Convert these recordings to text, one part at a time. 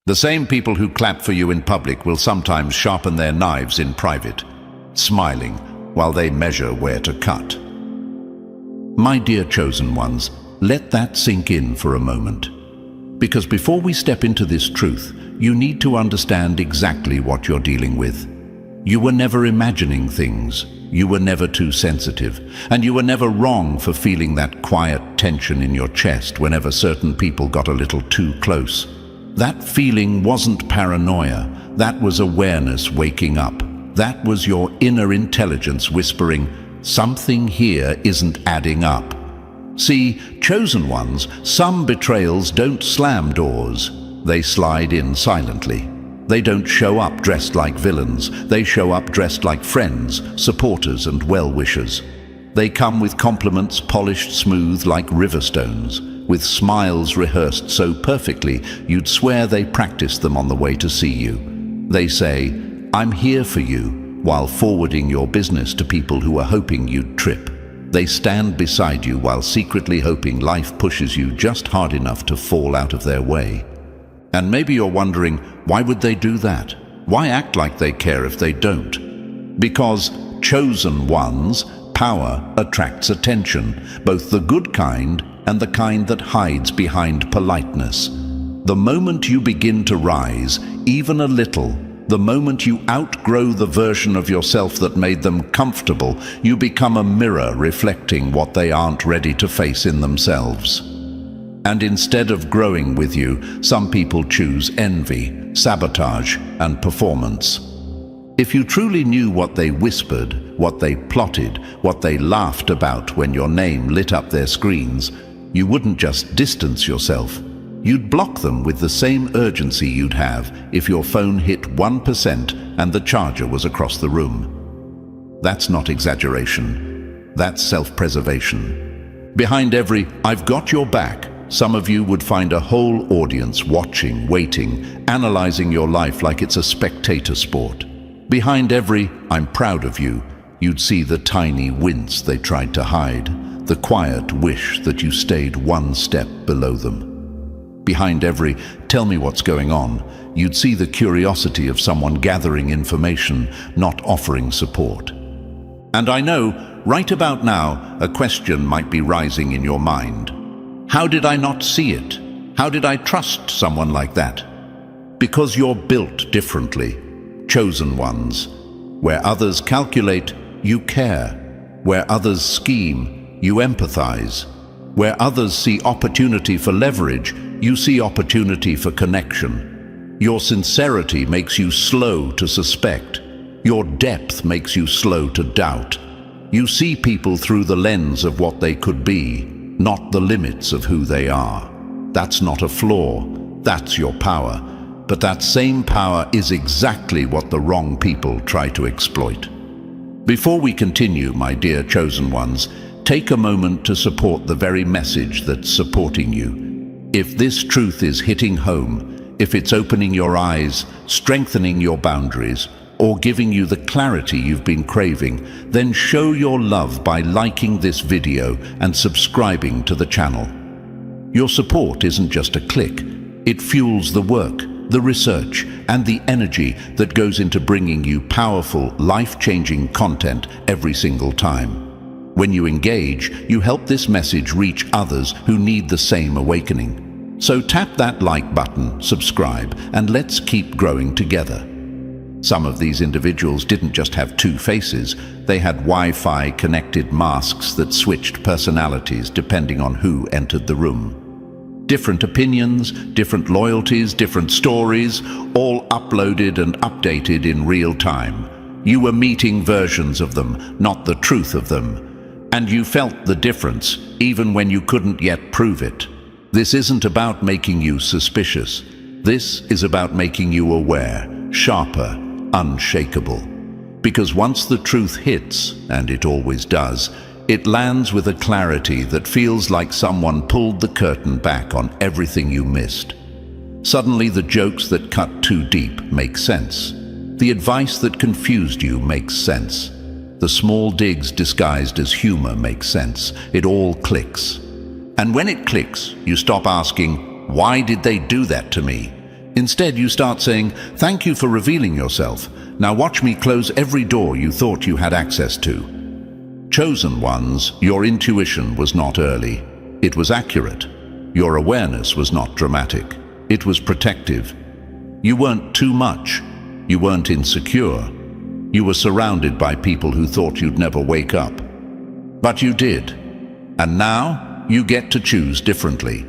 The same people who clap for you in public will sometimes sharpen their knives in private, smiling while they measure where to cut. My dear chosen ones, let that sink in for a moment. Because before we step into this truth, you need to understand exactly what you're dealing with. You were never imagining things. You were never too sensitive. And you were never wrong for feeling that quiet tension in your chest whenever certain people got a little too close. That feeling wasn't paranoia. That was awareness waking up. That was your inner intelligence whispering, something here isn't adding up. See, chosen ones, some betrayals don't slam doors. They slide in silently. They don't show up dressed like villains. They show up dressed like friends, supporters, and well-wishers. They come with compliments polished smooth like river stones, with smiles rehearsed so perfectly you'd swear they practiced them on the way to see you. They say, "I'm here for you," while forwarding your business to people who are hoping you'd trip. They stand beside you while secretly hoping life pushes you just hard enough to fall out of their way. And maybe you're wondering, why would they do that? Why act like they care if they don't? Because chosen ones, power attracts attention, both the good kind and the kind that hides behind politeness. The moment you begin to rise, even a little, the moment you outgrow the version of yourself that made them comfortable, you become a mirror reflecting what they aren't ready to face in themselves. And instead of growing with you, some people choose envy, sabotage, and performance. If you truly knew what they whispered, what they plotted, what they laughed about when your name lit up their screens, you wouldn't just distance yourself. You'd block them with the same urgency you'd have if your phone hit 1% and the charger was across the room. That's not exaggeration. That's self-preservation. Behind every "I've got your back," some of you would find a whole audience watching, waiting, analyzing your life like it's a spectator sport. Behind every "I'm proud of you," you'd see the tiny wince they tried to hide, the quiet wish that you stayed one step below them. Behind every "tell me what's going on," you'd see the curiosity of someone gathering information, not offering support. And I know, right about now, a question might be rising in your mind. How did I not see it? How did I trust someone like that? Because you're built differently. Chosen ones. Where others calculate, you care. Where others scheme, you empathize. Where others see opportunity for leverage, you see opportunity for connection. Your sincerity makes you slow to suspect. Your depth makes you slow to doubt. You see people through the lens of what they could be, not the limits of who they are. That's not a flaw. That's your power. But that same power is exactly what the wrong people try to exploit. Before we continue, my dear chosen ones, take a moment to support the very message that's supporting you. If this truth is hitting home, if it's opening your eyes, strengthening your boundaries, or giving you the clarity you've been craving, then show your love by liking this video and subscribing to the channel. Your support isn't just a click. It fuels the work, the research, and the energy that goes into bringing you powerful, life-changing content every single time. When you engage, you help this message reach others who need the same awakening. So tap that like button, subscribe, and let's keep growing together. Some of these individuals didn't just have two faces, they had Wi-Fi connected masks that switched personalities depending on who entered the room. Different opinions, different loyalties, different stories, all uploaded and updated in real time. You were meeting versions of them, not the truth of them. And you felt the difference, even when you couldn't yet prove it. This isn't about making you suspicious. This is about making you aware, sharper, unshakable. Because once the truth hits, and it always does, it lands with a clarity that feels like someone pulled the curtain back on everything you missed. Suddenly the jokes that cut too deep make sense. The advice that confused you makes sense. The small digs disguised as humor make sense. It all clicks. And when it clicks, you stop asking, "Why did they do that to me?" Instead, you start saying, "Thank you for revealing yourself. Now watch me close every door you thought you had access to." Chosen ones, your intuition was not early. It was accurate. Your awareness was not dramatic. It was protective. You weren't too much. You weren't insecure. You were surrounded by people who thought you'd never wake up. But you did. And now you get to choose differently.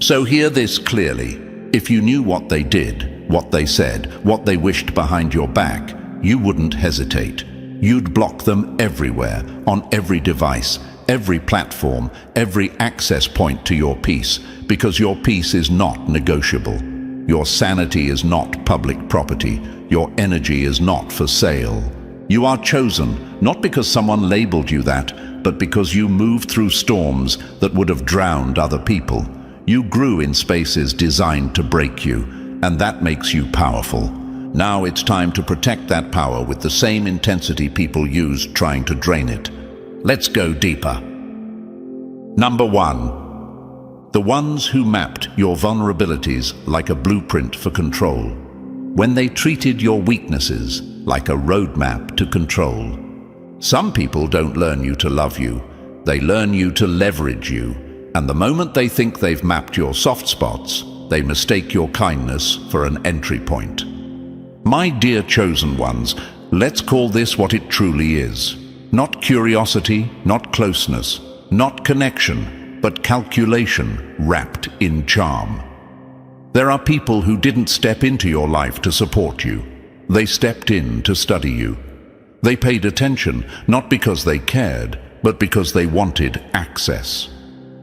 So hear this clearly. If you knew what they did, what they said, what they wished behind your back, you wouldn't hesitate. You'd block them everywhere, on every device, every platform, every access point to your peace, because your peace is not negotiable. Your sanity is not public property. Your energy is not for sale. You are chosen, not because someone labeled you that, but because you moved through storms that would have drowned other people. You grew in spaces designed to break you, and that makes you powerful. Now it's time to protect that power with the same intensity people used trying to drain it. Let's go deeper. Number 1. The ones who mapped your vulnerabilities like a blueprint for control. When they treated your weaknesses like a roadmap to control. Some people don't learn you to love you. They learn you to leverage you. And the moment they think they've mapped your soft spots, they mistake your kindness for an entry point. My dear chosen ones, let's call this what it truly is. Not curiosity, not closeness, not connection, but calculation wrapped in charm. There are people who didn't step into your life to support you. They stepped in to study you. They paid attention, not because they cared, but because they wanted access.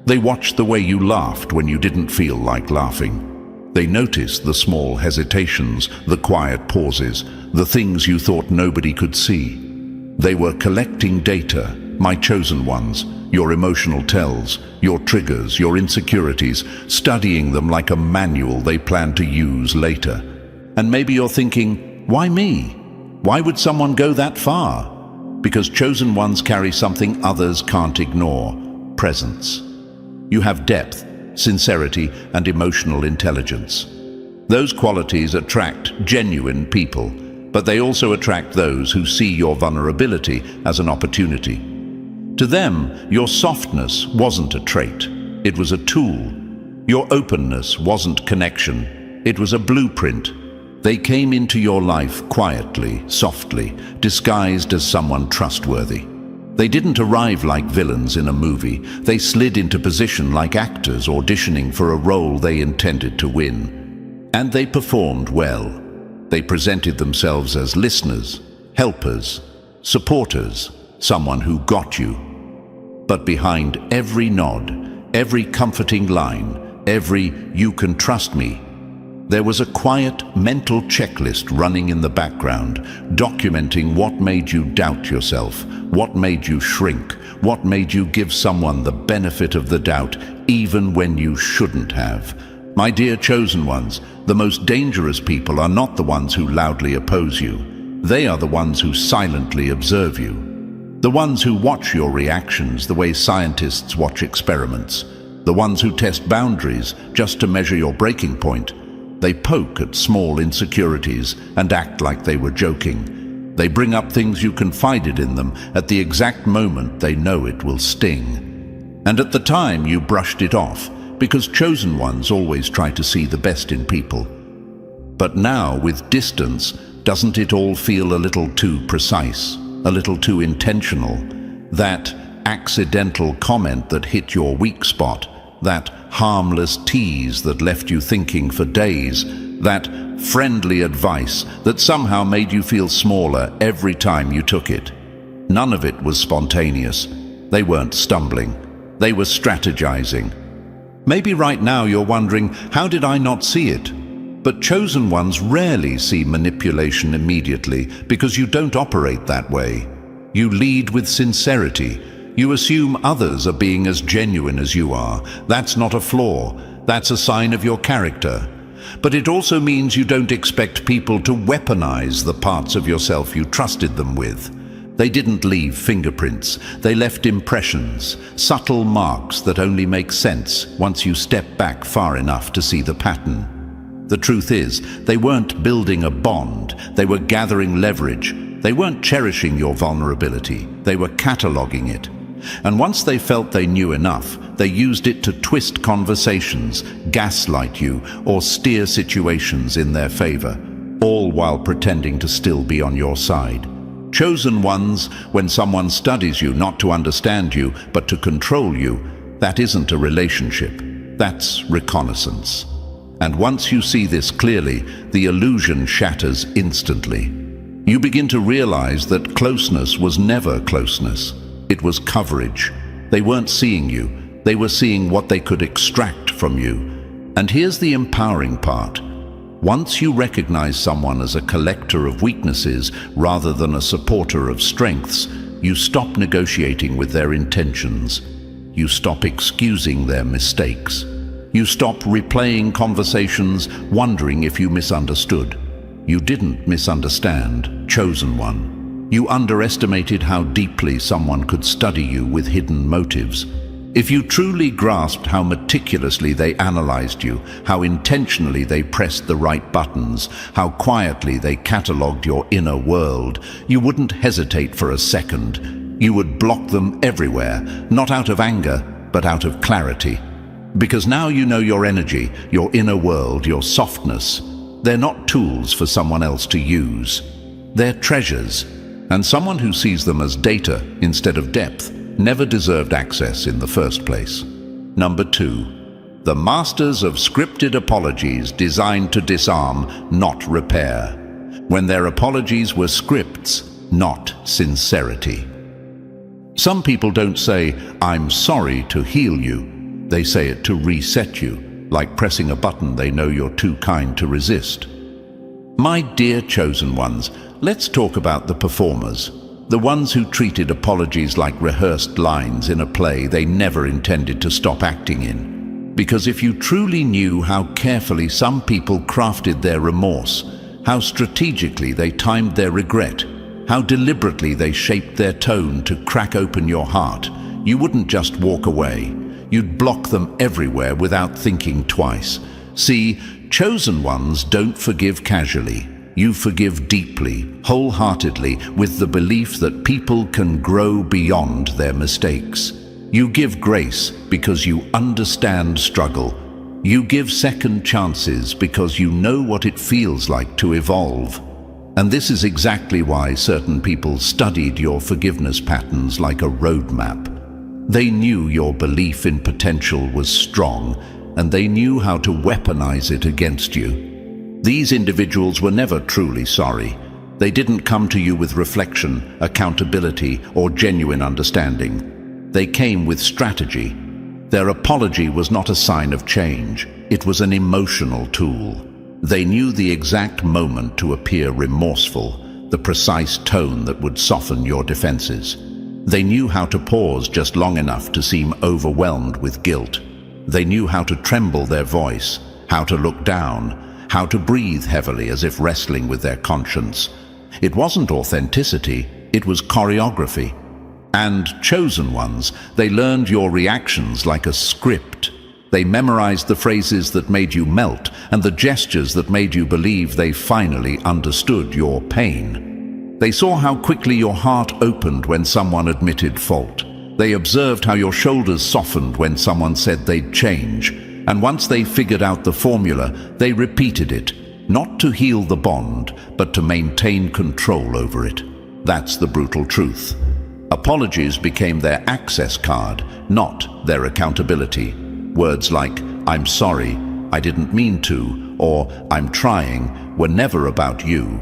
They watched the way you laughed when you didn't feel like laughing. They noticed the small hesitations, the quiet pauses, the things you thought nobody could see. They were collecting data, my chosen ones, your emotional tells, your triggers, your insecurities, studying them like a manual they plan to use later. And maybe you're thinking, why me? Why would someone go that far? Because chosen ones carry something others can't ignore: presence. You have depth, sincerity, and emotional intelligence. Those qualities attract genuine people, but they also attract those who see your vulnerability as an opportunity. To them, your softness wasn't a trait, it was a tool. Your openness wasn't connection, it was a blueprint. They came into your life quietly, softly, disguised as someone trustworthy. They didn't arrive like villains in a movie. They slid into position like actors auditioning for a role they intended to win. And they performed well. They presented themselves as listeners, helpers, supporters, someone who got you. But behind every nod, every comforting line, every "you can trust me," there was a quiet mental checklist running in the background, documenting what made you doubt yourself, what made you shrink, what made you give someone the benefit of the doubt even when you shouldn't have. My dear chosen ones, the most dangerous people are not the ones who loudly oppose you. They are the ones who silently observe you. The ones who watch your reactions the way scientists watch experiments. The ones who test boundaries just to measure your breaking point. They poke at small insecurities and act like they were joking. They bring up things you confided in them at the exact moment they know it will sting. And at the time you brushed it off, because chosen ones always try to see the best in people. But now, with distance, doesn't it all feel a little too precise, a little too intentional? That accidental comment that hit your weak spot, that harmless tease that left you thinking for days, that friendly advice that somehow made you feel smaller every time you took it. None of it was spontaneous. They weren't stumbling. They were strategizing. Maybe right now you're wondering, how did I not see it? But chosen ones rarely see manipulation immediately because you don't operate that way. You lead with sincerity. You assume others are being as genuine as you are. That's not a flaw. That's a sign of your character. But it also means you don't expect people to weaponize the parts of yourself you trusted them with. They didn't leave fingerprints. They left impressions, subtle marks that only make sense once you step back far enough to see the pattern. The truth is, they weren't building a bond, they were gathering leverage. They weren't cherishing your vulnerability, they were cataloging it. And once they felt they knew enough, they used it to twist conversations, gaslight you, or steer situations in their favor, all while pretending to still be on your side. Chosen ones, when someone studies you not to understand you, but to control you, that isn't a relationship, that's reconnaissance. And once you see this clearly, the illusion shatters instantly. You begin to realize that closeness was never closeness. It was coverage. They weren't seeing you. They were seeing what they could extract from you. And here's the empowering part. Once you recognize someone as a collector of weaknesses rather than a supporter of strengths, you stop negotiating with their intentions. You stop excusing their mistakes. You stop replaying conversations, wondering if you misunderstood. You didn't misunderstand, chosen one. You underestimated how deeply someone could study you with hidden motives. If you truly grasped how meticulously they analyzed you, how intentionally they pressed the right buttons, how quietly they catalogued your inner world, you wouldn't hesitate for a second. You would block them everywhere, not out of anger, but out of clarity. Because now you know your energy, your inner world, your softness. They're not tools for someone else to use. They're treasures, and someone who sees them as data instead of depth never deserved access in the first place. Number 2, the masters of scripted apologies designed to disarm, not repair. When their apologies were scripts, not sincerity. Some people don't say, "I'm sorry," to heal you. They say it to reset you, like pressing a button they know you're too kind to resist. My dear chosen ones, let's talk about the performers. The ones who treated apologies like rehearsed lines in a play they never intended to stop acting in. Because if you truly knew how carefully some people crafted their remorse, how strategically they timed their regret, how deliberately they shaped their tone to crack open your heart, you wouldn't just walk away. You'd block them everywhere without thinking twice. See, chosen ones don't forgive casually. You forgive deeply, wholeheartedly, with the belief that people can grow beyond their mistakes. You give grace because you understand struggle. You give second chances because you know what it feels like to evolve. And this is exactly why certain people studied your forgiveness patterns like a roadmap. They knew your belief in potential was strong, and they knew how to weaponize it against you. These individuals were never truly sorry. They didn't come to you with reflection, accountability, or genuine understanding. They came with strategy. Their apology was not a sign of change. It was an emotional tool. They knew the exact moment to appear remorseful, the precise tone that would soften your defenses. They knew how to pause just long enough to seem overwhelmed with guilt. They knew how to tremble their voice, how to look down, how to breathe heavily as if wrestling with their conscience. It wasn't authenticity, it was choreography. And chosen ones, they learned your reactions like a script. They memorized the phrases that made you melt and the gestures that made you believe they finally understood your pain. They saw how quickly your heart opened when someone admitted fault. They observed how your shoulders softened when someone said they'd change. And once they figured out the formula, they repeated it, not to heal the bond, but to maintain control over it. That's the brutal truth. Apologies became their access card, not their accountability. Words like, "I'm sorry," "I didn't mean to," or "I'm trying," were never about you.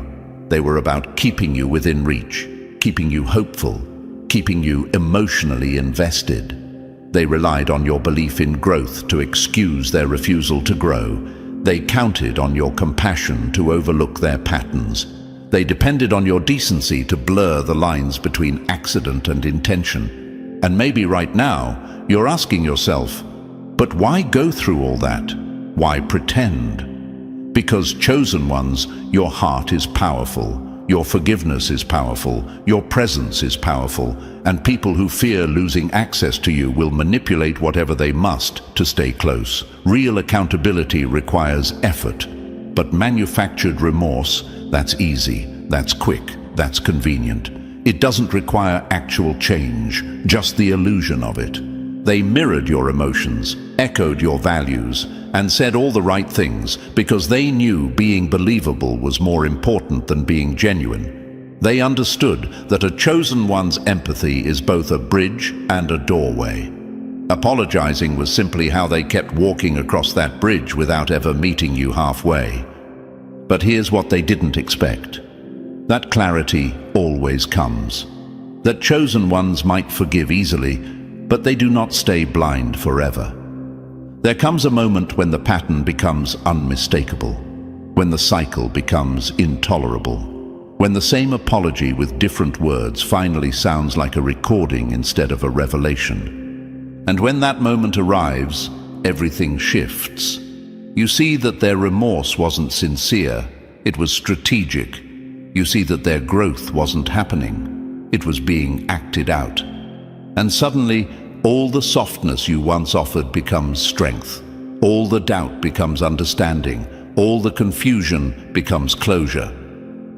They were about keeping you within reach, keeping you hopeful, keeping you emotionally invested. They relied on your belief in growth to excuse their refusal to grow. They counted on your compassion to overlook their patterns. They depended on your decency to blur the lines between accident and intention. And maybe right now, you're asking yourself, but why go through all that? Why pretend? Because chosen ones, your heart is powerful. Your forgiveness is powerful, your presence is powerful, and people who fear losing access to you will manipulate whatever they must to stay close. Real accountability requires effort. But manufactured remorse, that's easy, that's quick, that's convenient. It doesn't require actual change, just the illusion of it. They mirrored your emotions, echoed your values, and said all the right things because they knew being believable was more important than being genuine. They understood that a chosen one's empathy is both a bridge and a doorway. Apologizing was simply how they kept walking across that bridge without ever meeting you halfway. But here's what they didn't expect. That clarity always comes. That chosen ones might forgive easily, but they do not stay blind forever. There comes a moment when the pattern becomes unmistakable, when the cycle becomes intolerable, when the same apology with different words finally sounds like a recording instead of a revelation. And when that moment arrives, everything shifts. You see that their remorse wasn't sincere, it was strategic. You see that their growth wasn't happening, it was being acted out. And suddenly, all the softness you once offered becomes strength. All the doubt becomes understanding. All the confusion becomes closure.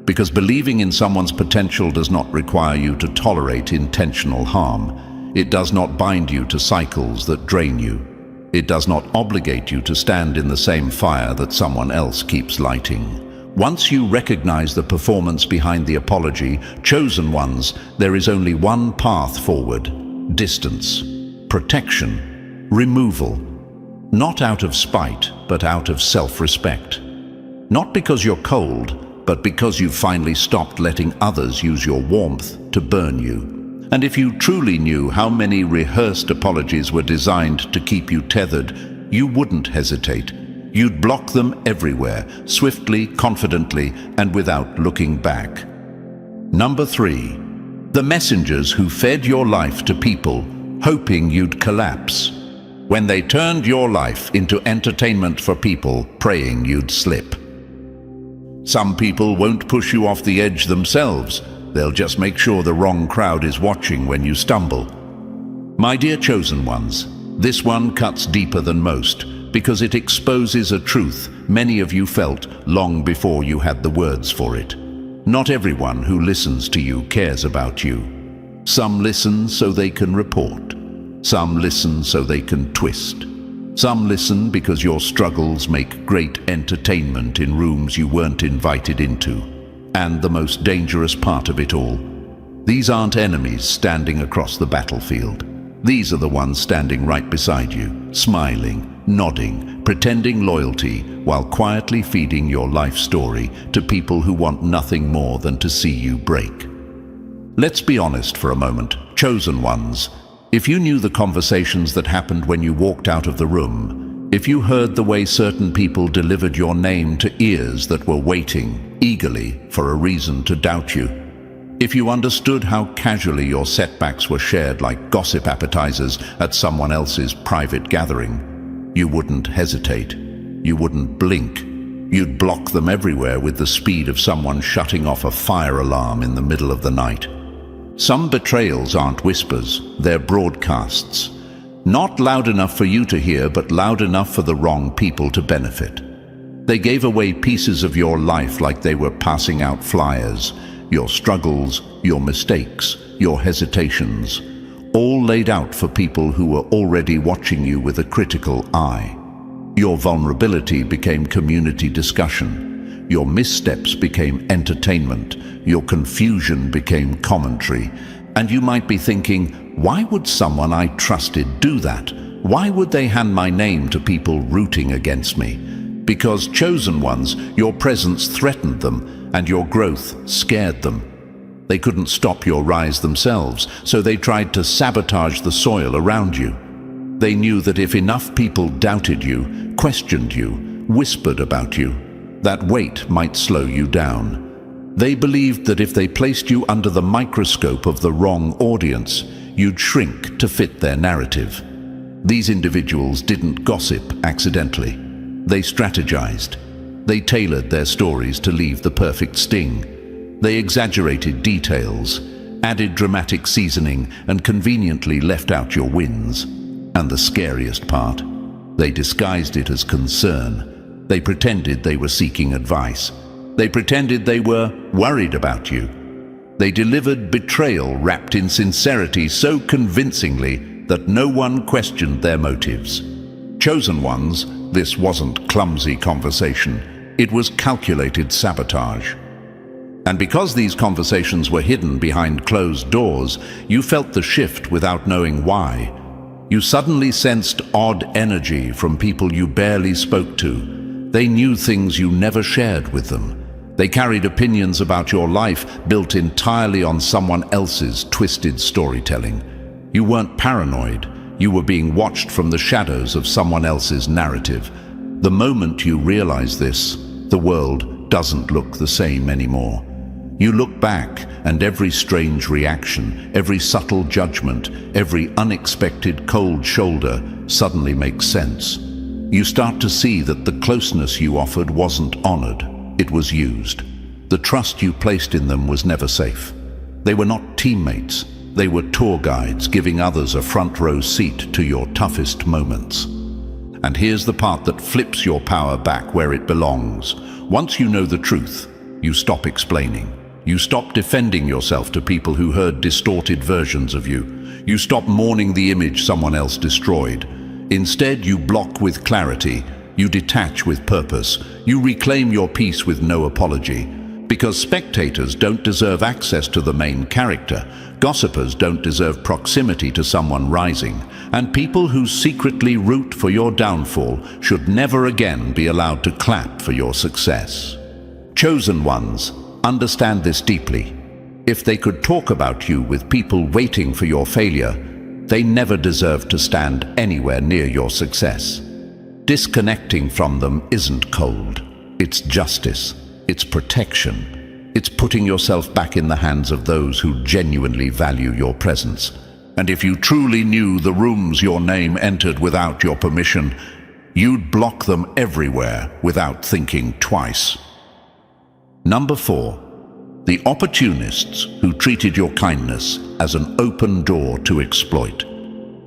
Because believing in someone's potential does not require you to tolerate intentional harm. It does not bind you to cycles that drain you. It does not obligate you to stand in the same fire that someone else keeps lighting. Once you recognize the performance behind the apology, chosen ones, there is only one path forward: distance, protection, removal. Not out of spite, but out of self-respect. Not because you're cold, but because you've finally stopped letting others use your warmth to burn you. And if you truly knew how many rehearsed apologies were designed to keep you tethered, you wouldn't hesitate. You'd block them everywhere, swiftly, confidently, and without looking back. Number 3. The messengers who fed your life to people, hoping you'd collapse. When they turned your life into entertainment for people, praying you'd slip. Some people won't push you off the edge themselves. They'll just make sure the wrong crowd is watching when you stumble. My dear chosen ones, this one cuts deeper than most because it exposes a truth many of you felt long before you had the words for it. Not everyone who listens to you cares about you. Some listen so they can report. Some listen so they can twist. Some listen because your struggles make great entertainment in rooms you weren't invited into. And the most dangerous part of it all, these aren't enemies standing across the battlefield. These are the ones standing right beside you, smiling, nodding, pretending loyalty, while quietly feeding your life story to people who want nothing more than to see you break. Let's be honest for a moment, chosen ones. If you knew the conversations that happened when you walked out of the room, if you heard the way certain people delivered your name to ears that were waiting eagerly for a reason to doubt you, if you understood how casually your setbacks were shared like gossip appetizers at someone else's private gathering, you wouldn't hesitate. You wouldn't blink. You'd block them everywhere with the speed of someone shutting off a fire alarm in the middle of the night. Some betrayals aren't whispers, they're broadcasts. Not loud enough for you to hear, but loud enough for the wrong people to benefit. They gave away pieces of your life like they were passing out flyers. Your struggles, your mistakes, your hesitations, all laid out for people who were already watching you with a critical eye. Your vulnerability became community discussion. Your missteps became entertainment. Your confusion became commentary. And you might be thinking, why would someone I trusted do that? Why would they hand my name to people rooting against me? Because, chosen ones, your presence threatened them and your growth scared them. They couldn't stop your rise themselves, so they tried to sabotage the soil around you. They knew that if enough people doubted you, questioned you, whispered about you, that weight might slow you down. They believed that if they placed you under the microscope of the wrong audience, you'd shrink to fit their narrative. These individuals didn't gossip accidentally. They strategized. They tailored their stories to leave the perfect sting. They exaggerated details, added dramatic seasoning, and conveniently left out your wins. And the scariest part, they disguised it as concern. They pretended they were seeking advice. They pretended they were worried about you. They delivered betrayal wrapped in sincerity so convincingly that no one questioned their motives. Chosen ones, this wasn't clumsy conversation. It was calculated sabotage. And because these conversations were hidden behind closed doors, you felt the shift without knowing why. You suddenly sensed odd energy from people you barely spoke to. They knew things you never shared with them. They carried opinions about your life built entirely on someone else's twisted storytelling. You weren't paranoid. You were being watched from the shadows of someone else's narrative. The moment you realize this, the world doesn't look the same anymore. You look back, and every strange reaction, every subtle judgment, every unexpected cold shoulder suddenly makes sense. You start to see that the closeness you offered wasn't honored, it was used. The trust you placed in them was never safe. They were not teammates, they were tour guides giving others a front row seat to your toughest moments. And here's the part that flips your power back where it belongs. Once you know the truth, you stop explaining. You stop defending yourself to people who heard distorted versions of you. You stop mourning the image someone else destroyed. Instead, you block with clarity. You detach with purpose. You reclaim your peace with no apology. Because spectators don't deserve access to the main character. Gossipers don't deserve proximity to someone rising. And people who secretly root for your downfall should never again be allowed to clap for your success. Chosen ones, understand this deeply. If they could talk about you with people waiting for your failure, they never deserve to stand anywhere near your success. Disconnecting from them isn't cold. It's justice. It's protection. It's putting yourself back in the hands of those who genuinely value your presence. And if you truly knew the rooms your name entered without your permission, you'd block them everywhere without thinking twice. Number 4, the opportunists who treated your kindness as an open door to exploit.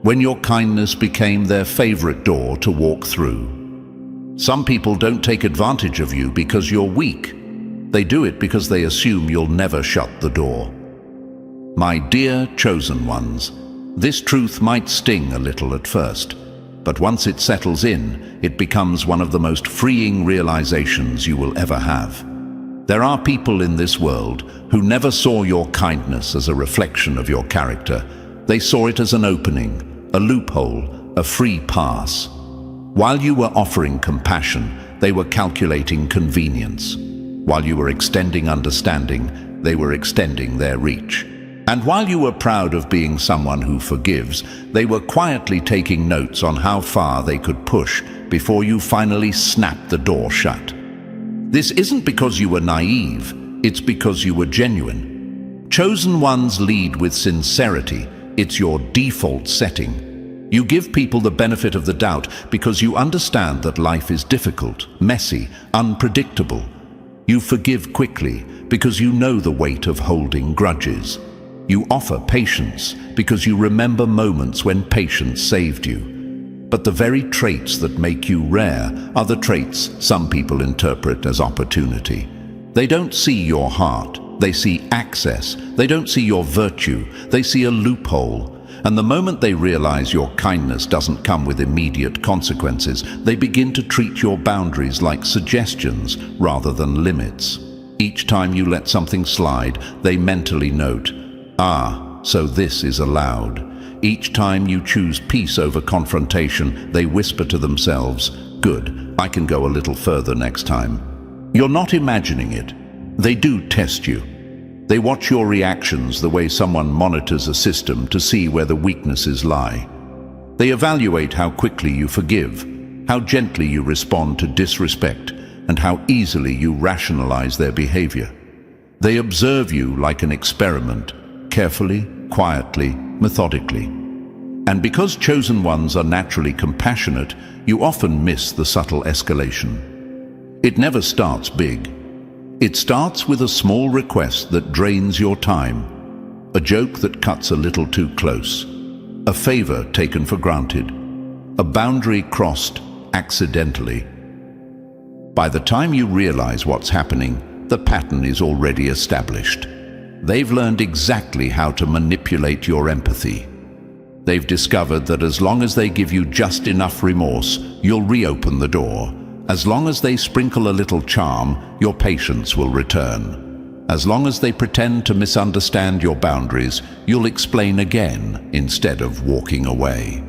When your kindness became their favorite door to walk through. Some people don't take advantage of you because you're weak. They do it because they assume you'll never shut the door. My dear chosen ones, this truth might sting a little at first, but once it settles in, it becomes one of the most freeing realizations you will ever have. There are people in this world who never saw your kindness as a reflection of your character. They saw it as an opening, a loophole, a free pass. While you were offering compassion, they were calculating convenience. While you were extending understanding, they were extending their reach. And while you were proud of being someone who forgives, they were quietly taking notes on how far they could push before you finally snapped the door shut. This isn't because you were naive, it's because you were genuine. Chosen ones lead with sincerity. It's your default setting. You give people the benefit of the doubt because you understand that life is difficult, messy, unpredictable. You forgive quickly because you know the weight of holding grudges. You offer patience because you remember moments when patience saved you. But the very traits that make you rare are the traits some people interpret as opportunity. They don't see your heart, they see access. They don't see your virtue, they see a loophole. And the moment they realize your kindness doesn't come with immediate consequences, they begin to treat your boundaries like suggestions rather than limits. Each time you let something slide, they mentally note, so this is allowed. Each time you choose peace over confrontation, they whisper to themselves, good, I can go a little further next time. You're not imagining it. They do test you. They watch your reactions the way someone monitors a system to see where the weaknesses lie. They evaluate how quickly you forgive, how gently you respond to disrespect, and how easily you rationalize their behavior. They observe you like an experiment, carefully, quietly, methodically. And because chosen ones are naturally compassionate, you often miss the subtle escalation. It never starts big. It starts with a small request that drains your time, a joke that cuts a little too close, a favor taken for granted, a boundary crossed accidentally. By the time you realize what's happening, the pattern is already established. They've learned exactly how to manipulate your empathy. They've discovered that as long as they give you just enough remorse, you'll reopen the door. As long as they sprinkle a little charm, your patience will return. As long as they pretend to misunderstand your boundaries, you'll explain again instead of walking away.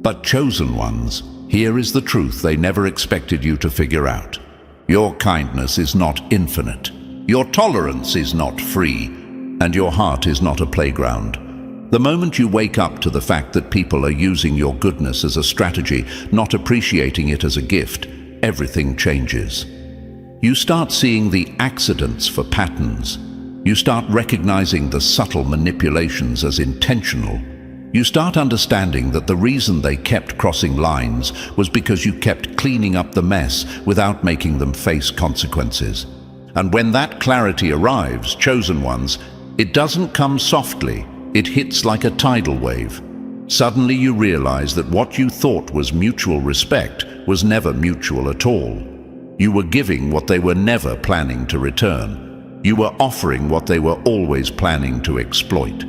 But chosen ones, here is the truth they never expected you to figure out. Your kindness is not infinite. Your tolerance is not free. And your heart is not a playground. The moment you wake up to the fact that people are using your goodness as a strategy, not appreciating it as a gift, everything changes. You start seeing the accidents for patterns. You start recognizing the subtle manipulations as intentional. You start understanding that the reason they kept crossing lines was because you kept cleaning up the mess without making them face consequences. And when that clarity arrives, chosen ones, it doesn't come softly, it hits like a tidal wave. Suddenly you realize that what you thought was mutual respect was never mutual at all. You were giving what they were never planning to return. You were offering what they were always planning to exploit.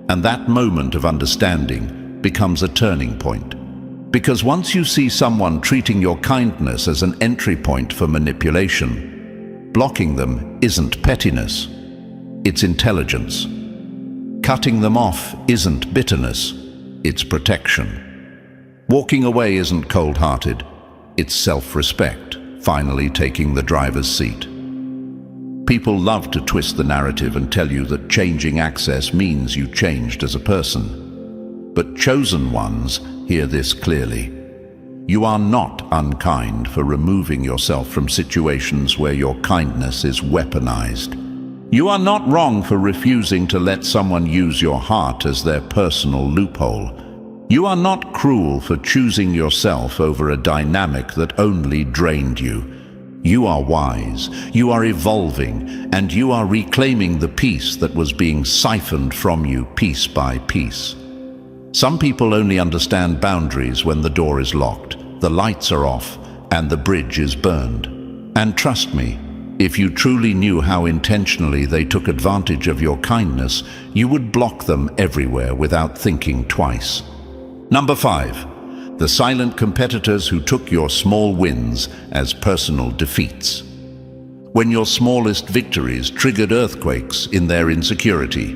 And that moment of understanding becomes a turning point. Because once you see someone treating your kindness as an entry point for manipulation, blocking them isn't pettiness, it's intelligence. Cutting them off isn't bitterness, it's protection. Walking away isn't cold-hearted, it's self-respect, finally taking the driver's seat. People love to twist the narrative and tell you that changing access means you changed as a person. But chosen ones hear this clearly. You are not unkind for removing yourself from situations where your kindness is weaponized. You are not wrong for refusing to let someone use your heart as their personal loophole. You are not cruel for choosing yourself over a dynamic that only drained you. You are wise, you are evolving, and you are reclaiming the peace that was being siphoned from you piece by piece. Some people only understand boundaries when the door is locked, the lights are off, and the bridge is burned. And trust me, if you truly knew how intentionally they took advantage of your kindness, you would block them everywhere without thinking twice. Number 5. The silent competitors who took your small wins as personal defeats. When your smallest victories triggered earthquakes in their insecurity.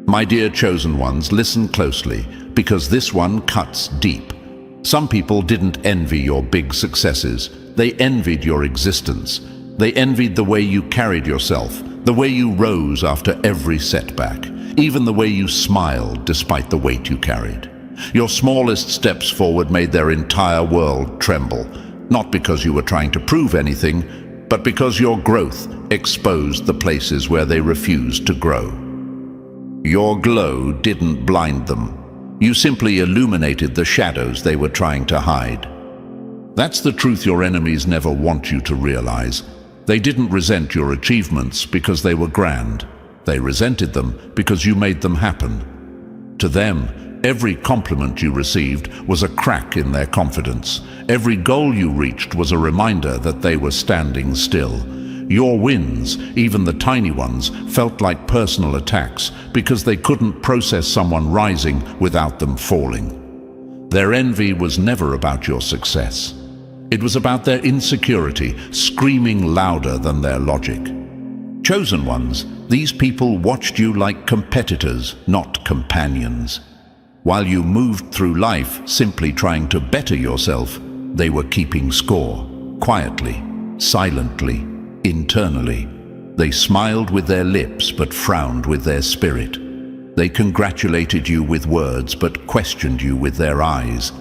My dear chosen ones, listen closely, because this one cuts deep. Some people didn't envy your big successes. They envied your existence. They envied the way you carried yourself, the way you rose after every setback, even the way you smiled despite the weight you carried. Your smallest steps forward made their entire world tremble, not because you were trying to prove anything, but because your growth exposed the places where they refused to grow. Your glow didn't blind them. You simply illuminated the shadows they were trying to hide. That's the truth your enemies never want you to realize. They didn't resent your achievements because they were grand. They resented them because you made them happen. To them, every compliment you received was a crack in their confidence. Every goal you reached was a reminder that they were standing still. Your wins, even the tiny ones, felt like personal attacks because they couldn't process someone rising without them falling. Their envy was never about your success. It was about their insecurity, screaming louder than their logic. Chosen ones, these people watched you like competitors, not companions. While you moved through life simply trying to better yourself, they were keeping score, quietly, silently, internally. They smiled with their lips but frowned with their spirit. They congratulated you with words but questioned you with their eyes.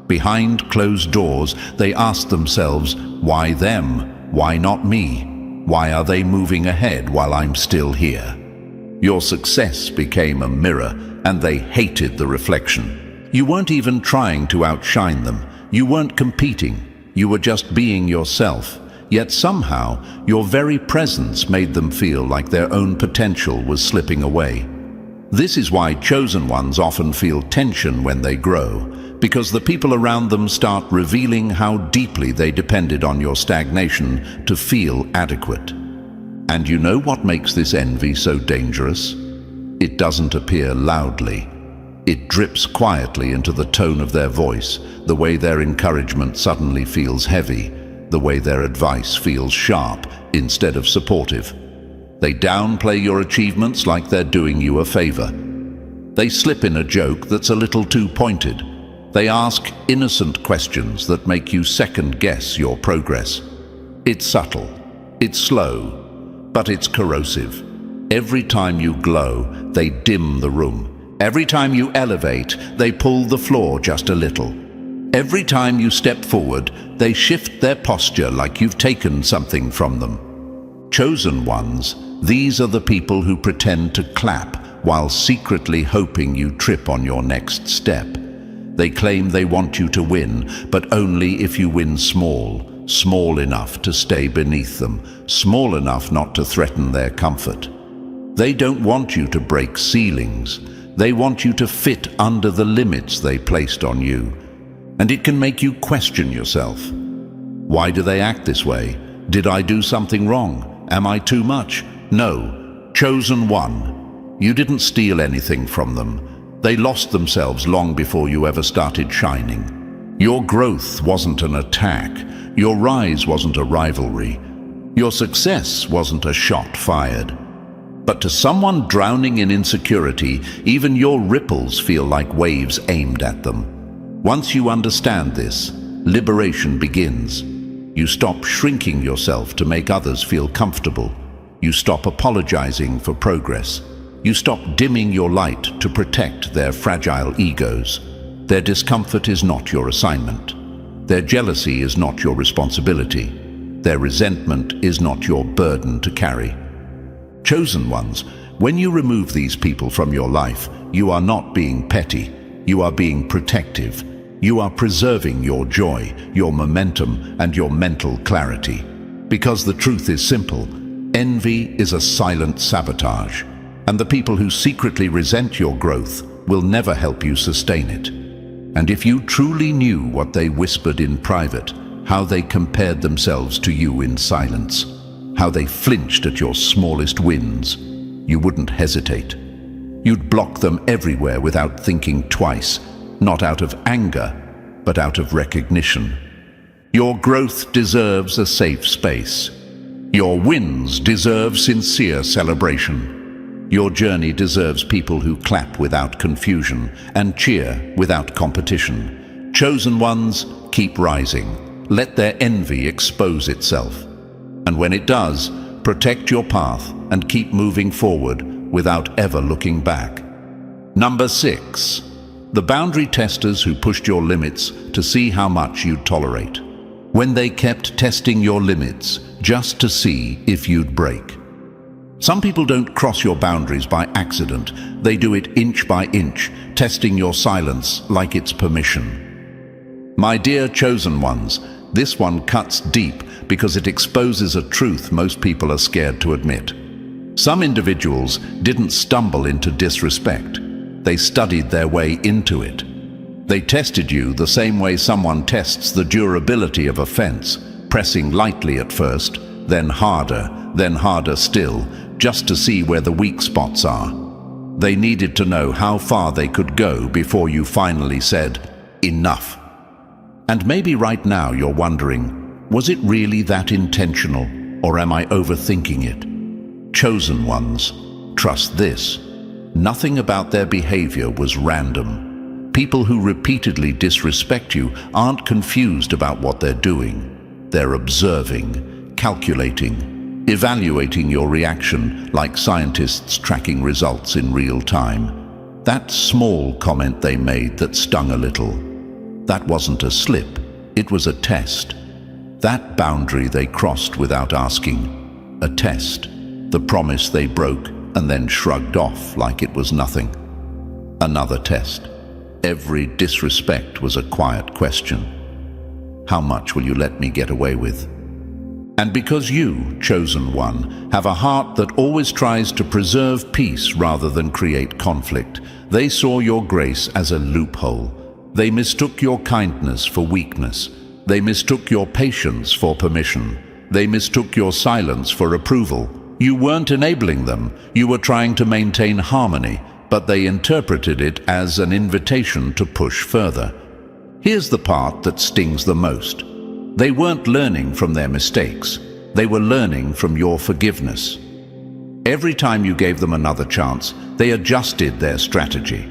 Behind closed doors, they asked themselves, why them? Why not me? Why are they moving ahead while I'm still here? Your success became a mirror, and they hated the reflection. You weren't even trying to outshine them. You weren't competing. You were just being yourself. Yet somehow, your very presence made them feel like their own potential was slipping away. This is why chosen ones often feel tension when they grow, because the people around them start revealing how deeply they depended on your stagnation to feel adequate. And you know what makes this envy so dangerous? It doesn't appear loudly. It drips quietly into the tone of their voice, the way their encouragement suddenly feels heavy, the way their advice feels sharp instead of supportive. They downplay your achievements like they're doing you a favor. They slip in a joke that's a little too pointed. They ask innocent questions that make you second-guess your progress. It's subtle, it's slow, but it's corrosive. Every time you glow, they dim the room. Every time you elevate, they pull the floor just a little. Every time you step forward, they shift their posture like you've taken something from them. Chosen ones, these are the people who pretend to clap while secretly hoping you trip on your next step. They claim they want you to win, but only if you win small enough to stay beneath them, small enough not to threaten their comfort. They don't want you to break ceilings. They want you to fit under the limits they placed on you. And it can make you question yourself. Why do they act this way? Did I do something wrong? Am I too much? No. Chosen one. You didn't steal anything from them. They lost themselves long before you ever started shining. Your growth wasn't an attack. Your rise wasn't a rivalry. Your success wasn't a shot fired. But to someone drowning in insecurity, even your ripples feel like waves aimed at them. Once you understand this, liberation begins. You stop shrinking yourself to make others feel comfortable. You stop apologizing for progress. You stop dimming your light to protect their fragile egos. Their discomfort is not your assignment. Their jealousy is not your responsibility. Their resentment is not your burden to carry. Chosen ones, when you remove these people from your life, you are not being petty. You are being protective. You are preserving your joy, your momentum, and your mental clarity. Because the truth is simple, envy is a silent sabotage, and the people who secretly resent your growth will never help you sustain it. And if you truly knew what they whispered in private, how they compared themselves to you in silence, how they flinched at your smallest wins, you wouldn't hesitate. You'd block them everywhere without thinking twice, not out of anger, but out of recognition. Your growth deserves a safe space. Your wins deserve sincere celebration. Your journey deserves people who clap without confusion and cheer without competition. Chosen ones, keep rising. Let their envy expose itself. And when it does, protect your path and keep moving forward without ever looking back. Number 6. The boundary testers who pushed your limits to see how much you'd tolerate. When they kept testing your limits just to see if you'd break. Some people don't cross your boundaries by accident. They do it inch by inch, testing your silence like it's permission. My dear chosen ones, this one cuts deep because it exposes a truth most people are scared to admit. Some individuals didn't stumble into disrespect. They studied their way into it. They tested you the same way someone tests the durability of a fence, pressing lightly at first, then harder still, just to see where the weak spots are. They needed to know how far they could go before you finally said, enough. And maybe right now you're wondering, was it really that intentional, or am I overthinking it? Chosen ones, trust this. Nothing about their behavior was random. People who repeatedly disrespect you aren't confused about what they're doing. They're observing, calculating, evaluating your reaction like scientists tracking results in real time. That small comment they made that stung a little, that wasn't a slip, it was a test. That boundary they crossed without asking, a test. The promise they broke and then shrugged off like it was nothing. Another test. Every disrespect was a quiet question. How much will you let me get away with? And because you, chosen one, have a heart that always tries to preserve peace rather than create conflict, they saw your grace as a loophole. They mistook your kindness for weakness. They mistook your patience for permission. They mistook your silence for approval. You weren't enabling them. You were trying to maintain harmony, but they interpreted it as an invitation to push further. Here's the part that stings the most. They weren't learning from their mistakes. They were learning from your forgiveness. Every time you gave them another chance, they adjusted their strategy.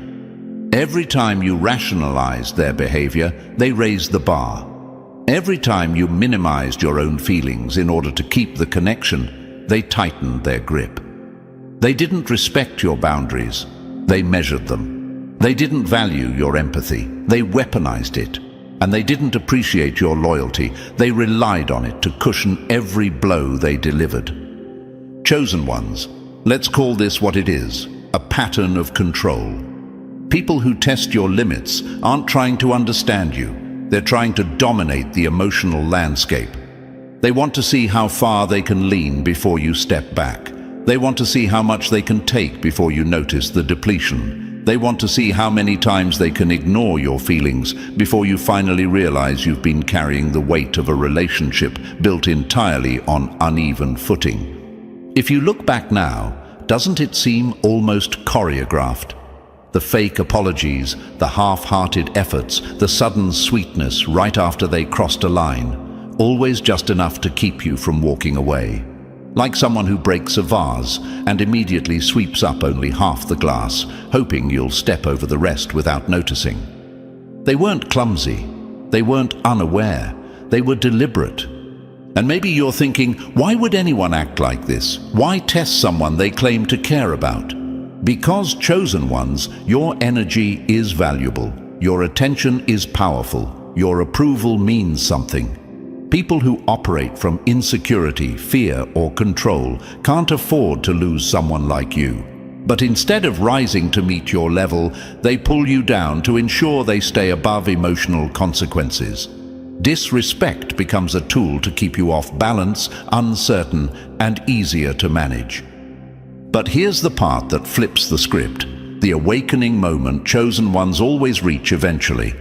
Every time you rationalized their behavior, they raised the bar. Every time you minimized your own feelings in order to keep the connection, they tightened their grip. They didn't respect your boundaries. They measured them. They didn't value your empathy. They weaponized it. And they didn't appreciate your loyalty. They relied on it to cushion every blow they delivered. Chosen ones, let's call this what it is, a pattern of control. People who test your limits aren't trying to understand you. They're trying to dominate the emotional landscape. They want to see how far they can lean before you step back. They want to see how much they can take before you notice the depletion. They want to see how many times they can ignore your feelings before you finally realize you've been carrying the weight of a relationship built entirely on uneven footing. If you look back now, doesn't it seem almost choreographed? The fake apologies, the half-hearted efforts, the sudden sweetness right after they crossed a line, always just enough to keep you from walking away. Like someone who breaks a vase and immediately sweeps up only half the glass, hoping you'll step over the rest without noticing. They weren't clumsy. They weren't unaware. They were deliberate. And maybe you're thinking, why would anyone act like this? Why test someone they claim to care about? Because, chosen ones, your energy is valuable. Your attention is powerful. Your approval means something. People who operate from insecurity, fear, or control can't afford to lose someone like you. But instead of rising to meet your level, they pull you down to ensure they stay above emotional consequences. Disrespect becomes a tool to keep you off balance, uncertain, and easier to manage. But here's the part that flips the script. The awakening moment chosen ones always reach eventually.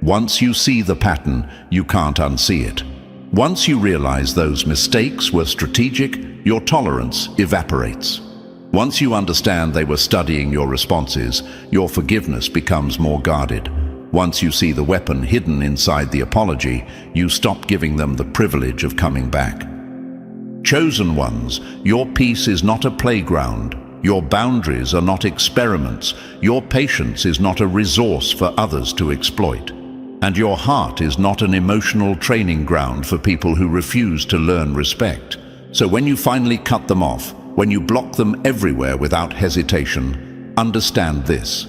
Once you see the pattern, you can't unsee it. Once you realize those mistakes were strategic, your tolerance evaporates. Once you understand they were studying your responses, your forgiveness becomes more guarded. Once you see the weapon hidden inside the apology, you stop giving them the privilege of coming back. Chosen ones, your peace is not a playground. Your boundaries are not experiments. Your patience is not a resource for others to exploit. And your heart is not an emotional training ground for people who refuse to learn respect. So when you finally cut them off, when you block them everywhere without hesitation, understand this.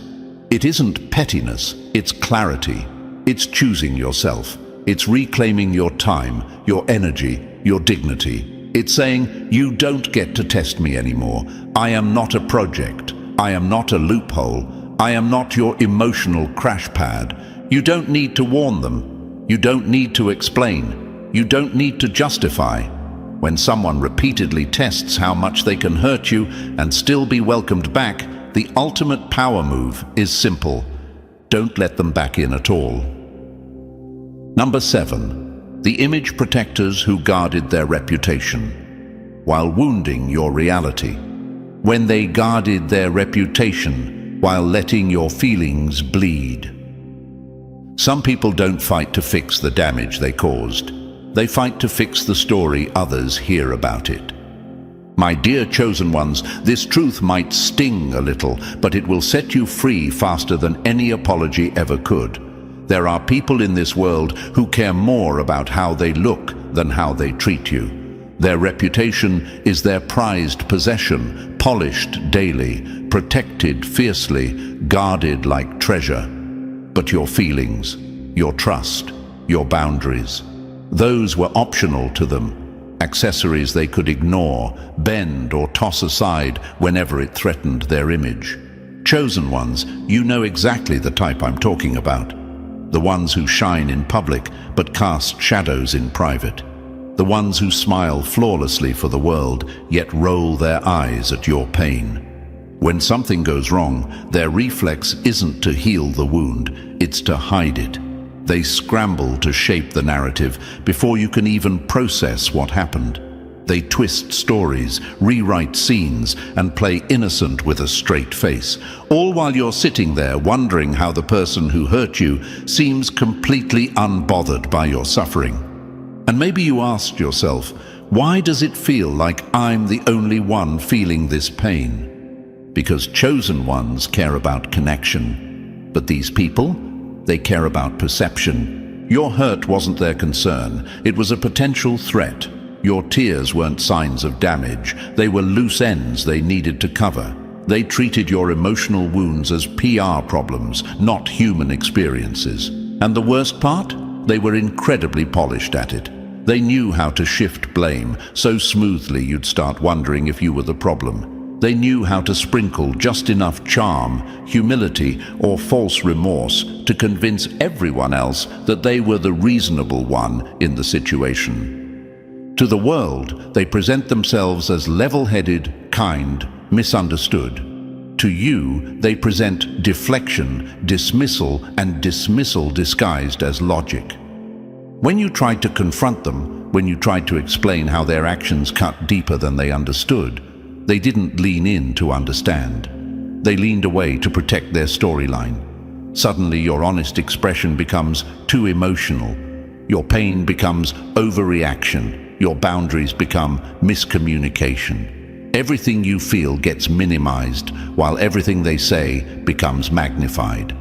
It isn't pettiness, it's clarity. It's choosing yourself. It's reclaiming your time, your energy, your dignity. It's saying, you don't get to test me anymore. I am not a project. I am not a loophole. I am not your emotional crash pad. You don't need to warn them. You don't need to explain. You don't need to justify. When someone repeatedly tests how much they can hurt you and still be welcomed back, the ultimate power move is simple. Don't let them back in at all. Number 7. The image protectors who guarded their reputation while wounding your reality. When they guarded their reputation while letting your feelings bleed. Some people don't fight to fix the damage they caused. They fight to fix the story others hear about it. My dear chosen ones, this truth might sting a little, but it will set you free faster than any apology ever could. There are people in this world who care more about how they look than how they treat you. Their reputation is their prized possession, polished daily, protected fiercely, guarded like treasure. But your feelings, your trust, your boundaries, those were optional to them, accessories they could ignore, bend or toss aside whenever it threatened their image. Chosen ones, you know exactly the type I'm talking about. The ones who shine in public but cast shadows in private. The ones who smile flawlessly for the world yet roll their eyes at your pain. When something goes wrong, their reflex isn't to heal the wound, it's to hide it. They scramble to shape the narrative before you can even process what happened. They twist stories, rewrite scenes, and play innocent with a straight face, all while you're sitting there wondering how the person who hurt you seems completely unbothered by your suffering. And maybe you asked yourself, why does it feel like I'm the only one feeling this pain? Because chosen ones care about connection. But these people, they care about perception. Your hurt wasn't their concern, it was a potential threat. Your tears weren't signs of damage, they were loose ends they needed to cover. They treated your emotional wounds as PR problems, not human experiences. And the worst part? They were incredibly polished at it. They knew how to shift blame so smoothly you'd start wondering if you were the problem. They knew how to sprinkle just enough charm, humility, or false remorse to convince everyone else that they were the reasonable one in the situation. To the world, they present themselves as level-headed, kind, misunderstood. To you, they present deflection, dismissal, and dismissal disguised as logic. When you tried to confront them, when you tried to explain how their actions cut deeper than they understood, they didn't lean in to understand. They leaned away to protect their storyline. Suddenly, your honest expression becomes too emotional. Your pain becomes overreaction. Your boundaries become miscommunication. Everything you feel gets minimized, while everything they say becomes magnified.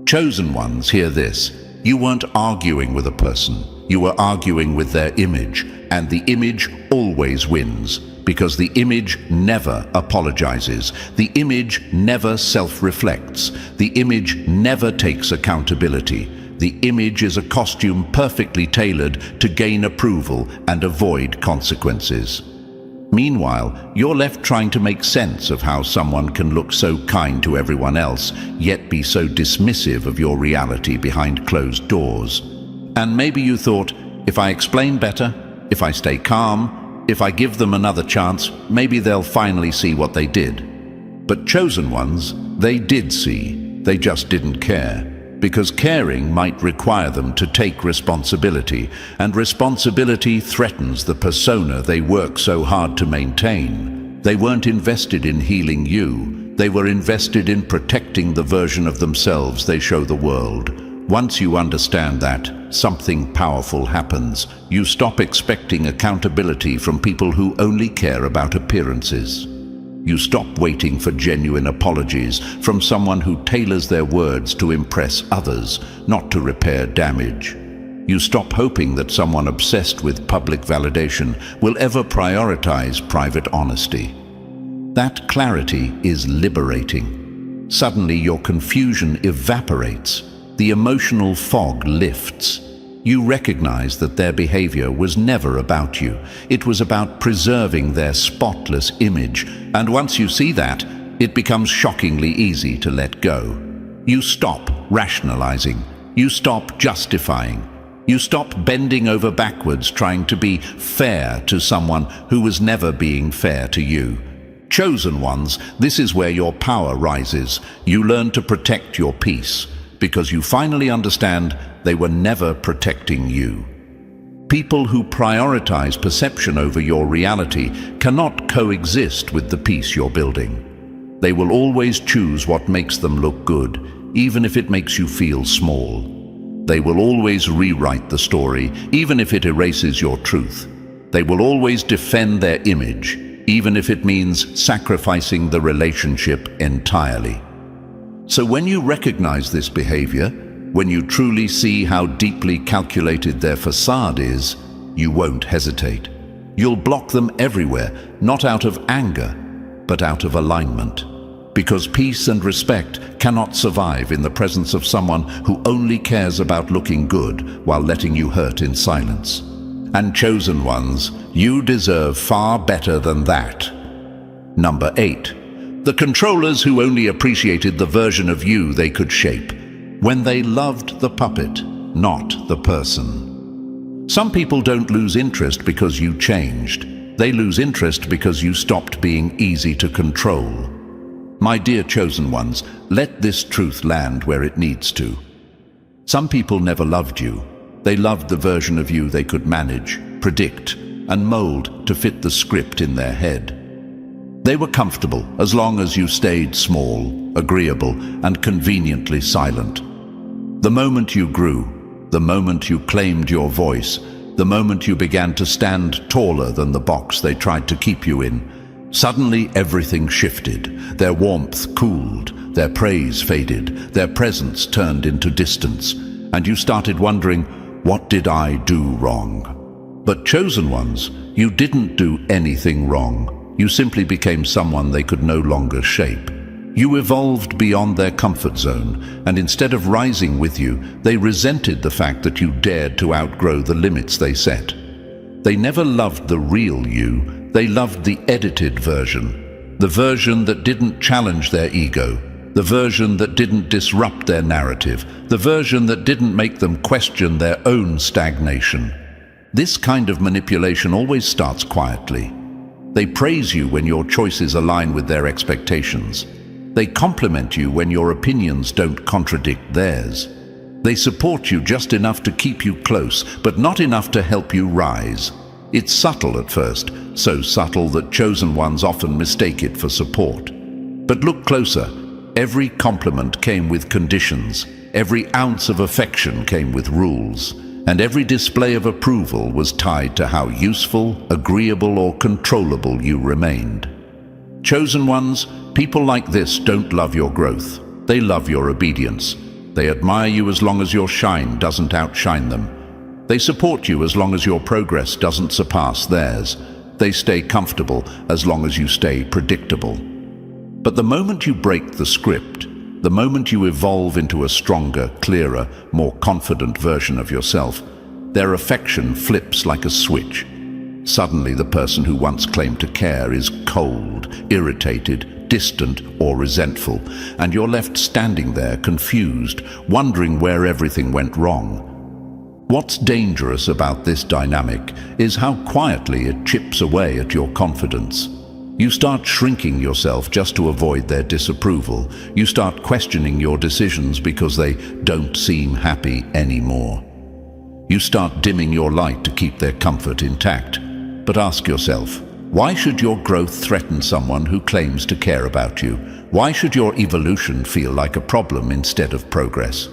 Chosen ones, hear this. You weren't arguing with a person. You were arguing with their image, and the image always wins. Because the image never apologizes. The image never self-reflects. The image never takes accountability. The image is a costume perfectly tailored to gain approval and avoid consequences. Meanwhile, you're left trying to make sense of how someone can look so kind to everyone else, yet be so dismissive of your reality behind closed doors. And maybe you thought, if I explain better, if I stay calm, if I give them another chance, maybe they'll finally see what they did. But chosen ones, they did see. They just didn't care. Because caring might require them to take responsibility, and responsibility threatens the persona they work so hard to maintain. They weren't invested in healing you. They were invested in protecting the version of themselves they show the world. Once you understand that, something powerful happens. You stop expecting accountability from people who only care about appearances. You stop waiting for genuine apologies from someone who tailors their words to impress others, not to repair damage. You stop hoping that someone obsessed with public validation will ever prioritize private honesty. That clarity is liberating. Suddenly your confusion evaporates. The emotional fog lifts. You recognize that their behavior was never about you. It was about preserving their spotless image. And once you see that, it becomes shockingly easy to let go. You stop rationalizing. You stop justifying. You stop bending over backwards trying to be fair to someone who was never being fair to you. Chosen ones, this is where your power rises. You learn to protect your peace, because you finally understand they were never protecting you. People who prioritize perception over your reality cannot coexist with the peace you're building. They will always choose what makes them look good, even if it makes you feel small. They will always rewrite the story, even if it erases your truth. They will always defend their image, even if it means sacrificing the relationship entirely. So when you recognize this behavior, when you truly see how deeply calculated their facade is, you won't hesitate. You'll block them everywhere, not out of anger, but out of alignment. Because peace and respect cannot survive in the presence of someone who only cares about looking good while letting you hurt in silence. And chosen ones, you deserve far better than that. Number 8. The controllers who only appreciated the version of you they could shape, when they loved the puppet, not the person. Some people don't lose interest because you changed. They lose interest because you stopped being easy to control. My dear chosen ones, let this truth land where it needs to. Some people never loved you. They loved the version of you they could manage, predict, and mold to fit the script in their head. They were comfortable as long as you stayed small, agreeable, and conveniently silent. The moment you grew, the moment you claimed your voice, the moment you began to stand taller than the box they tried to keep you in, suddenly everything shifted. Their warmth cooled, their praise faded, their presence turned into distance, and you started wondering, what did I do wrong? But chosen ones, you didn't do anything wrong. You simply became someone they could no longer shape. You evolved beyond their comfort zone, and instead of rising with you, they resented the fact that you dared to outgrow the limits they set. They never loved the real you, they loved the edited version. The version that didn't challenge their ego, the version that didn't disrupt their narrative, the version that didn't make them question their own stagnation. This kind of manipulation always starts quietly. They praise you when your choices align with their expectations. They compliment you when your opinions don't contradict theirs. They support you just enough to keep you close, but not enough to help you rise. It's subtle at first, so subtle that chosen ones often mistake it for support. But look closer. Every compliment came with conditions. Every ounce of affection came with rules. And every display of approval was tied to how useful, agreeable, or controllable you remained. Chosen ones, people like this don't love your growth. They love your obedience. They admire you as long as your shine doesn't outshine them. They support you as long as your progress doesn't surpass theirs. They stay comfortable as long as you stay predictable. But the moment you break the script, the moment you evolve into a stronger, clearer, more confident version of yourself, their affection flips like a switch. Suddenly, the person who once claimed to care is cold, irritated, distant, or resentful, and you're left standing there, confused, wondering where everything went wrong. What's dangerous about this dynamic is how quietly it chips away at your confidence. You start shrinking yourself just to avoid their disapproval. You start questioning your decisions because they don't seem happy anymore. You start dimming your light to keep their comfort intact. But ask yourself, why should your growth threaten someone who claims to care about you? Why should your evolution feel like a problem instead of progress?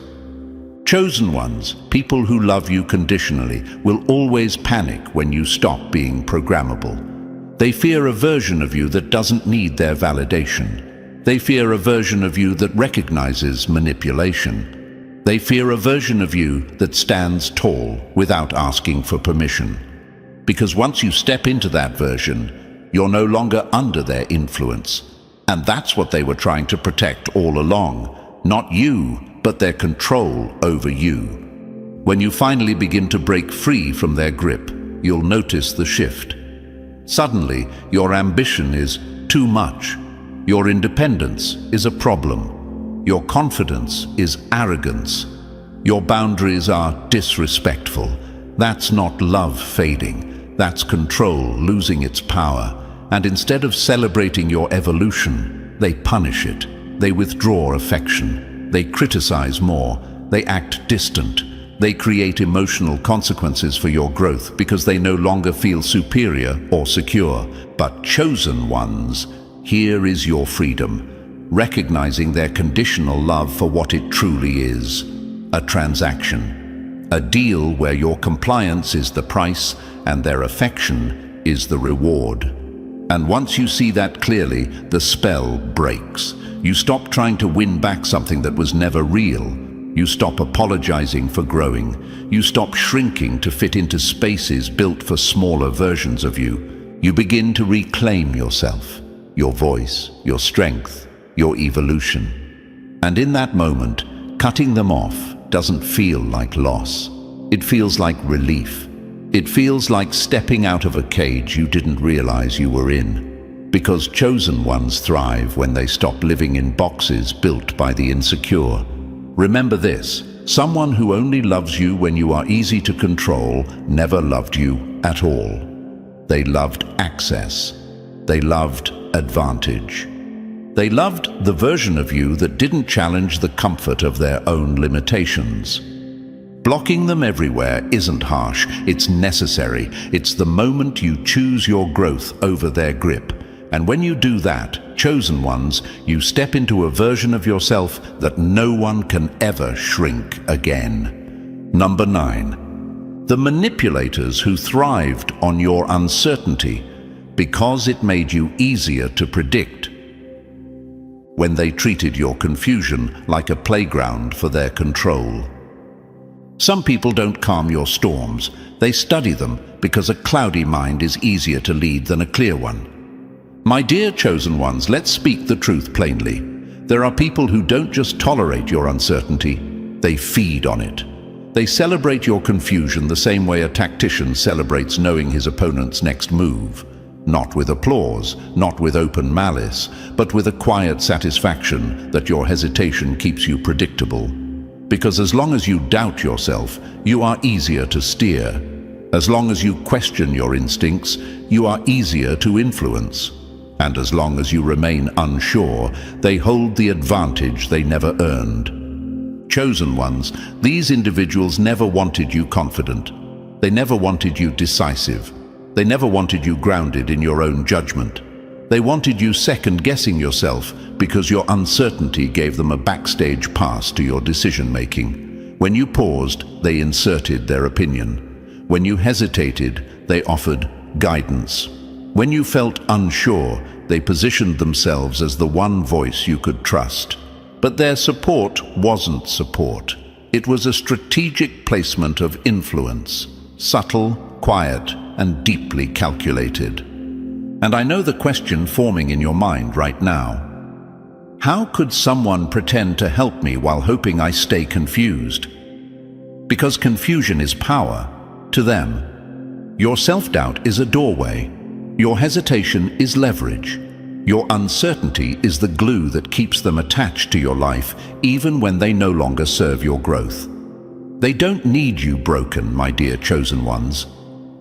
Chosen ones, people who love you conditionally, will always panic when you stop being programmable. They fear a version of you that doesn't need their validation. They fear a version of you that recognizes manipulation. They fear a version of you that stands tall without asking for permission. Because once you step into that version, you're no longer under their influence. And that's what they were trying to protect all along. Not you, but their control over you. When you finally begin to break free from their grip, you'll notice the shift. Suddenly, your ambition is too much. Your independence is a problem. Your confidence is arrogance. Your boundaries are disrespectful. That's not love fading. That's control losing its power. And instead of celebrating your evolution, they punish it. They withdraw affection. They criticize more. They act distant. They create emotional consequences for your growth because they no longer feel superior or secure. But chosen ones, here is your freedom, recognizing their conditional love for what it truly is, a transaction, a deal where your compliance is the price and their affection is the reward. And once you see that clearly, the spell breaks. You stop trying to win back something that was never real. You stop apologizing for growing. You stop shrinking to fit into spaces built for smaller versions of you. You begin to reclaim yourself, your voice, your strength, your evolution. And in that moment, cutting them off doesn't feel like loss. It feels like relief. It feels like stepping out of a cage you didn't realize you were in. Because chosen ones thrive when they stop living in boxes built by the insecure. Remember this, someone who only loves you when you are easy to control never loved you at all. They loved access. They loved advantage. They loved the version of you that didn't challenge the comfort of their own limitations. Blocking them everywhere isn't harsh, it's necessary. It's the moment you choose your growth over their grip. And when you do that, chosen ones, you step into a version of yourself that no one can ever shrink again. Number 9. The manipulators who thrived on your uncertainty because it made you easier to predict. When they treated your confusion like a playground for their control. Some people don't calm your storms. They study them because a cloudy mind is easier to lead than a clear one. My dear chosen ones, let's speak the truth plainly. There are people who don't just tolerate your uncertainty, they feed on it. They celebrate your confusion the same way a tactician celebrates knowing his opponent's next move. Not with applause, not with open malice, but with a quiet satisfaction that your hesitation keeps you predictable. Because as long as you doubt yourself, you are easier to steer. As long as you question your instincts, you are easier to influence. And as long as you remain unsure, they hold the advantage they never earned. Chosen ones, these individuals never wanted you confident. They never wanted you decisive. They never wanted you grounded in your own judgment. They wanted you second-guessing yourself because your uncertainty gave them a backstage pass to your decision-making. When you paused, they inserted their opinion. When you hesitated, they offered guidance. When you felt unsure, they positioned themselves as the one voice you could trust. But their support wasn't support. It was a strategic placement of influence, subtle, quiet, and deeply calculated. And I know the question forming in your mind right now. How could someone pretend to help me while hoping I stay confused? Because confusion is power to them. Your self-doubt is a doorway. Your hesitation is leverage. Your uncertainty is the glue that keeps them attached to your life, even when they no longer serve your growth. They don't need you broken, my dear chosen ones.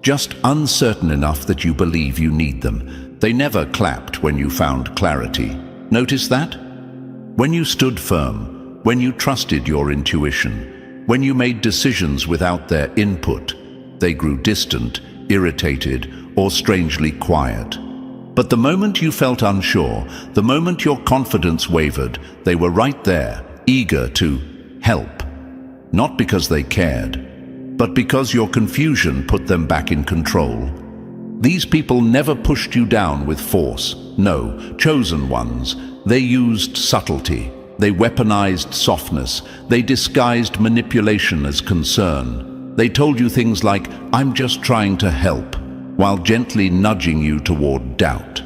Just uncertain enough that you believe you need them. They never clapped when you found clarity. Notice that? When you stood firm, when you trusted your intuition, when you made decisions without their input, they grew distant, irritated, or strangely quiet. But the moment you felt unsure, the moment your confidence wavered, they were right there, eager to help. Not because they cared, but because your confusion put them back in control. These people never pushed you down with force. No, chosen ones, they used subtlety. They weaponized softness. They disguised manipulation as concern. They told you things like, "I'm just trying to help," while gently nudging you toward doubt.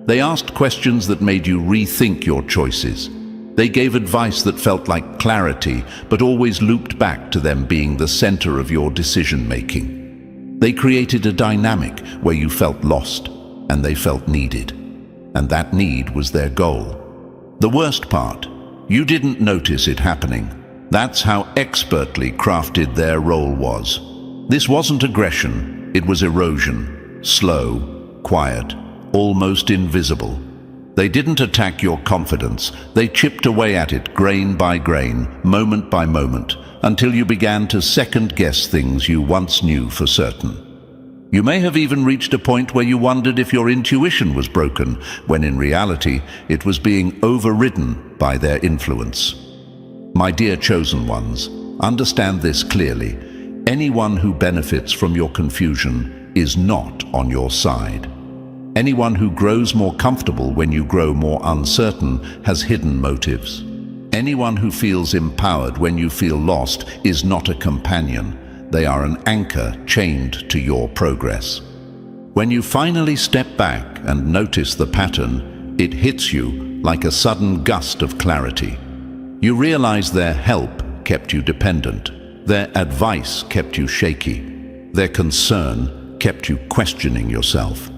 They asked questions that made you rethink your choices. They gave advice that felt like clarity, but always looped back to them being the center of your decision-making. They created a dynamic where you felt lost, and they felt needed. And that need was their goal. The worst part, you didn't notice it happening. That's how expertly crafted their role was. This wasn't aggression, it was erosion. Slow, quiet, almost invisible. They didn't attack your confidence. They chipped away at it grain by grain, moment by moment, until you began to second-guess things you once knew for certain. You may have even reached a point where you wondered if your intuition was broken, when in reality it was being overridden by their influence. My dear chosen ones, understand this clearly. Anyone who benefits from your confusion is not on your side. Anyone who grows more comfortable when you grow more uncertain has hidden motives. Anyone who feels empowered when you feel lost is not a companion. They are an anchor chained to your progress. When you finally step back and notice the pattern, it hits you like a sudden gust of clarity. You realize their help kept you dependent. Their advice kept you shaky. Their concern kept you questioning yourself.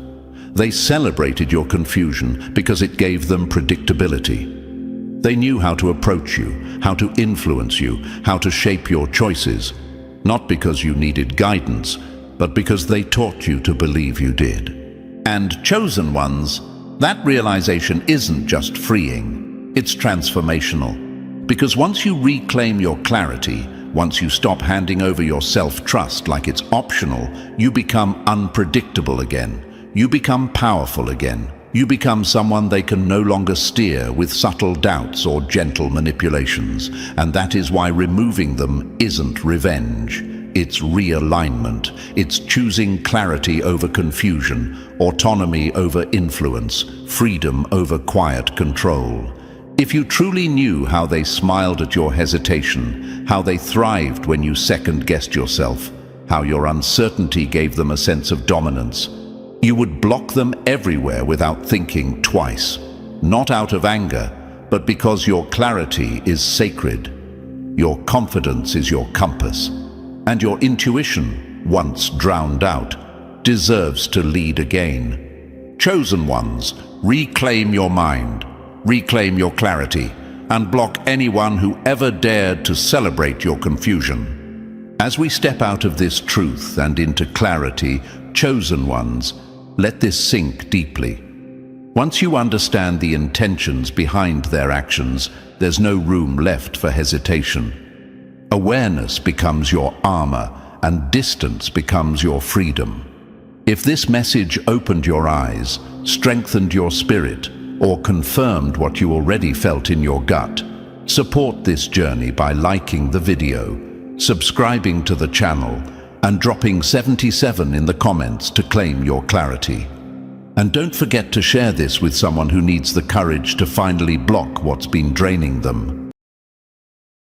They celebrated your confusion because it gave them predictability. They knew how to approach you, how to influence you, how to shape your choices, not because you needed guidance, but because they taught you to believe you did. And chosen ones, That realization isn't just freeing, it's transformational. Because once you reclaim your clarity, once you stop handing over your self-trust like it's optional, you become unpredictable again. You become powerful again. You become someone they can no longer steer with subtle doubts or gentle manipulations. And that is why removing them isn't revenge. It's realignment. It's choosing clarity over confusion, autonomy over influence, freedom over quiet control. If you truly knew how they smiled at your hesitation, how they thrived when you second-guessed yourself, how your uncertainty gave them a sense of dominance, you would block them everywhere without thinking twice. Not out of anger, but because your clarity is sacred. Your confidence is your compass. And your intuition, once drowned out, deserves to lead again. Chosen ones, reclaim your mind, reclaim your clarity, and block anyone who ever dared to celebrate your confusion. As we step out of this truth and into clarity, chosen ones, let this sink deeply. Once you understand the intentions behind their actions, there's no room left for hesitation. Awareness becomes your armor, and distance becomes your freedom. If this message opened your eyes, strengthened your spirit, or confirmed what you already felt in your gut, support this journey by liking the video, subscribing to the channel, and dropping 77 in the comments to claim your clarity. And don't forget to share this with someone who needs the courage to finally block what's been draining them.